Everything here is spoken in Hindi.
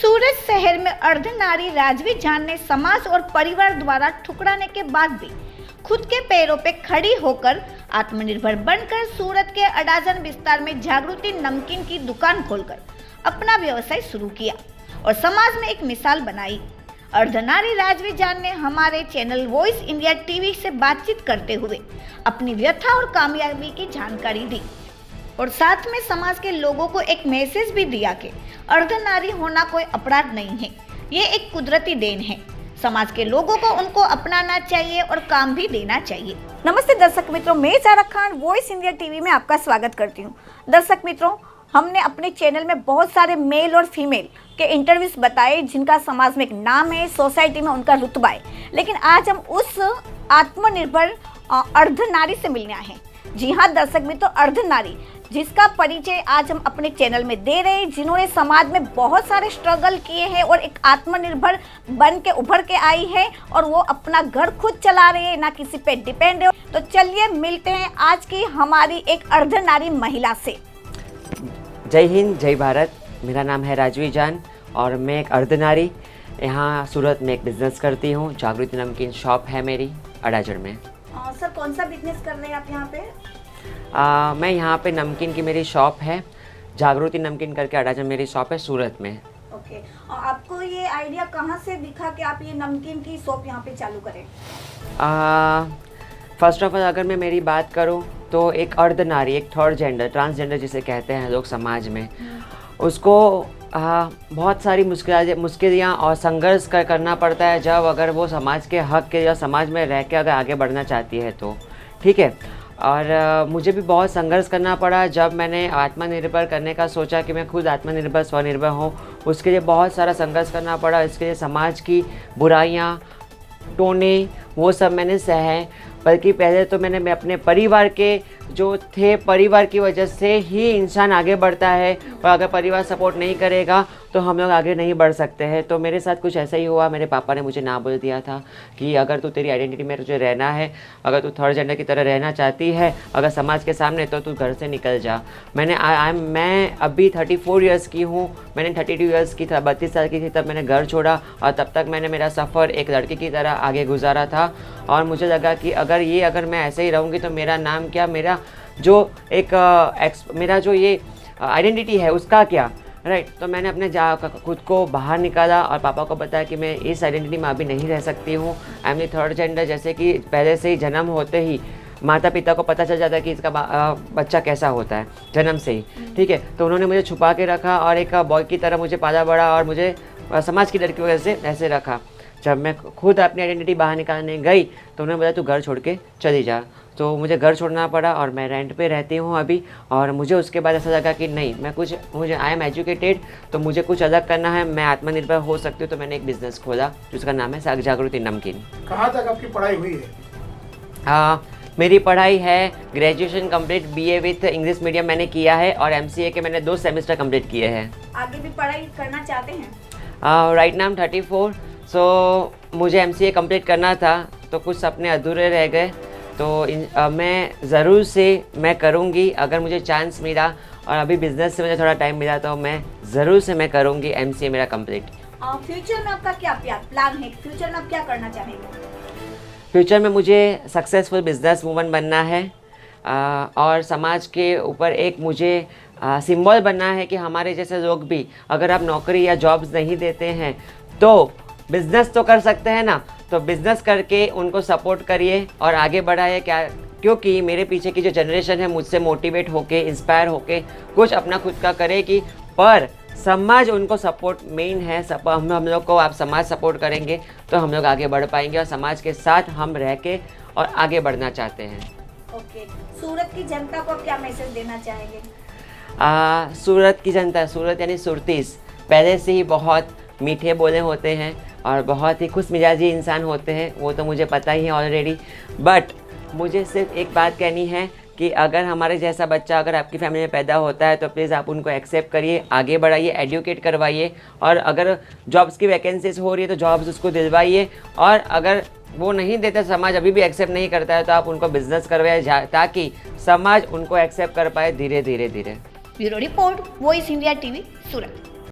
सूरत शहर में अर्धनारी राजवी जान ने समाज और परिवार द्वारा ठुकराने के बाद भी खुद के पैरों पे खड़ी होकर आत्मनिर्भर बनकर सूरत के अडाजन विस्तार में जागृति नमकीन की दुकान खोलकर अपना व्यवसाय शुरू किया और समाज में एक मिसाल बनाई। अर्धनारी राजवी जान ने हमारे चैनल वॉइस इंडिया टीवी से बातचीत करते हुए अपनी व्यथा और कामयाबी की जानकारी दी और साथ में समाज के लोगों को एक मैसेज भी दिया कि अर्धनारी होना कोई अपराध नहीं है, ये एक कुदरती देन है। समाज के लोगों को उनको अपनाना चाहिए और काम भी देना चाहिए। नमस्ते दर्शक मित्रों, मैं सारा खान वॉइस इंडिया टीवी में आपका स्वागत करती हूँ। दर्शक मित्रों, हमने अपने चैनल में बहुत सारे मेल और फीमेल के इंटरव्यूज बताए जिनका समाज में एक नाम है, सोसाइटी में उनका रुतबा है, लेकिन आज हम उस आत्मनिर्भर अर्धनारी से मिलने आए हैं। जी हाँ दर्शक मित्रों, अर्धनारी जिसका परिचय आज हम अपने चैनल में दे रहे हैं, जिन्होंने समाज में बहुत सारे स्ट्रगल किए हैं और एक आत्मनिर्भर बन के उभर के आई है और वो अपना घर खुद चला रहे हैं, ना किसी पे डिपेंड है। तो चलिए मिलते हैं आज की हमारी एक अर्धनारी महिला से। जय हिंद, जय भारत। मेरा नाम है राजवी जान और मैं एक अर्धनारी यहाँ सूरत में एक बिज़नेस करती हूँ। जागृति नमकीन शॉप है मेरी अडाजन में। सर कौन सा बिजनेस कर रहे हैं आप यहाँ पे? मैं यहाँ पे नमकीन की मेरी शॉप है, जागृति नमकीन करके अडाजन मेरी शॉप है सूरत में। ओके, और आपको ये आइडिया कहाँ से दिखा कि आप ये नमकीन की शॉप यहाँ पे चालू करें? फर्स्ट ऑफ ऑल अगर मैं मेरी बात करूँ तो एक अर्धनारी, एक थर्ड जेंडर, ट्रांसजेंडर जिसे कहते हैं लोग समाज में, उसको बहुत सारी मुश्किलें और संघर्ष करना पड़ता है जब अगर वो समाज के हक के या समाज में रह के अगर आगे बढ़ना चाहती है तो ठीक है। और मुझे भी बहुत संघर्ष करना पड़ा जब मैंने आत्मनिर्भर करने का सोचा कि मैं खुद आत्मनिर्भर स्वनिर्भर हूँ। उसके लिए बहुत सारा संघर्ष करना पड़ा। इसके लिए समाज की बुराइयाँ, टोने, वो सब मैंने सहे। बल्कि पहले तो मैं अपने परिवार के जो थे, परिवार की वजह से ही इंसान आगे बढ़ता है और अगर परिवार सपोर्ट नहीं करेगा तो हम लोग आगे नहीं बढ़ सकते हैं। तो मेरे साथ कुछ ऐसा ही हुआ। मेरे पापा ने मुझे ना बोल दिया था कि अगर तू तेरी आइडेंटिटी में तुझे रहना है, अगर तू थर्ड जेंडर की तरह रहना चाहती है अगर समाज के सामने, तो तू घर से निकल जा। मैं अभी 34 ईयर्स की हूँ। मैंने 32 ईयर्स की 32 साल की थी तब मैंने घर छोड़ा और तब तक मैंने मेरा सफ़र एक लड़की की तरह आगे गुजारा था। और मुझे लगा कि अगर मैं ऐसे ही रहूँगी तो मेरा नाम क्या, मेरा जो मेरा जो ये आइडेंटिटी है उसका क्या, राइट। तो मैंने अपने खुद को बाहर निकाला और पापा को बताया कि मैं इस आइडेंटिटी में अभी नहीं रह सकती हूँ। I am the third gender. जैसे कि पहले से ही जन्म होते ही माता पिता को पता चल जाता है कि इसका बच्चा कैसा होता है जन्म से ही, ठीक है। तो उन्होंने मुझे छुपा के रखा और एक बॉय की तरह मुझे पाला बड़ा और मुझे समाज की डर की वजह से ऐसे रखा। जब मैं खुद अपनी आइडेंटिटी बाहर निकालने गई तो उन्होंने बोला तू घर छोड़ के चली जा। तो मुझे घर छोड़ना पड़ा और मैं रेंट पे रहती हूँ अभी। और मुझे उसके बाद ऐसा लगा कि नहीं, मुझे आई एम एजुकेटेड, तो मुझे कुछ अलग करना है, मैं आत्मनिर्भर हो सकती हूँ। तो मैंने एक बिज़नेस खोला जिसका नाम है जागृति नमकीन। कहाँ तक आपकी पढ़ाई हुई है? मेरी पढ़ाई है graduation complete, BA with English medium मैंने किया है और MCA के मैंने 2 सेमेस्टर कंप्लीट किए हैं। आगे भी पढ़ाई करना चाहते हैं? Right now 34। सो मुझे MCA कंप्लीट करना था तो कुछ सपने अधूरे रह गए। तो मैं ज़रूर से मैं करूँगी अगर मुझे चांस मिला और अभी बिज़नेस से मुझे थोड़ा टाइम मिला तो मैं ज़रूर से मैं करूँगी MCA मेरा कंप्लीट। फ्यूचर में आपका क्या प्लान है? फ्यूचर में आप क्या करना चाहेंगे? फ्यूचर में मुझे सक्सेसफुल बिजनेस वूमन बनना है और समाज के ऊपर एक मुझे सिंबल बनना है कि हमारे जैसे लोग भी अगर आप नौकरी या जॉब्स नहीं देते हैं तो बिज़नेस तो कर सकते हैं ना। तो बिज़नेस करके उनको सपोर्ट करिए और आगे बढ़ाइए। क्योंकि मेरे पीछे की जो जनरेशन है मुझसे मोटिवेट होके, इंस्पायर होके कुछ अपना खुद का करेगी, पर समाज उनको सपोर्ट मेन है। हम लोग को आप समाज सपोर्ट करेंगे तो हम लोग आगे बढ़ पाएंगे और समाज के साथ हम रह के और आगे बढ़ना चाहते हैं। ओके, सूरत की जनता को क्या मैसेज देना चाहेंगे? सूरत की जनता, सूरत यानी सुरतीस, पहले से ही बहुत मीठे बोले होते हैं और बहुत ही खुश मिजाजी इंसान होते हैं, वो तो मुझे पता ही है ऑलरेडी। बट मुझे सिर्फ एक बात कहनी है कि अगर हमारे जैसा बच्चा अगर आपकी फैमिली में पैदा होता है तो प्लीज़ आप उनको एक्सेप्ट करिए, आगे बढ़ाइए, एजुकेट करवाइए। और अगर जॉब्स की वैकेंसीज हो रही है तो जॉब्स उसको दिलवाइए। और अगर वो नहीं देते, समाज अभी भी एक्सेप्ट नहीं करता है, तो आप उनको बिजनेस करवाइए ताकि समाज उनको एक्सेप्ट कर पाए धीरे धीरे। Bureau report, Voice India TV, सूरत।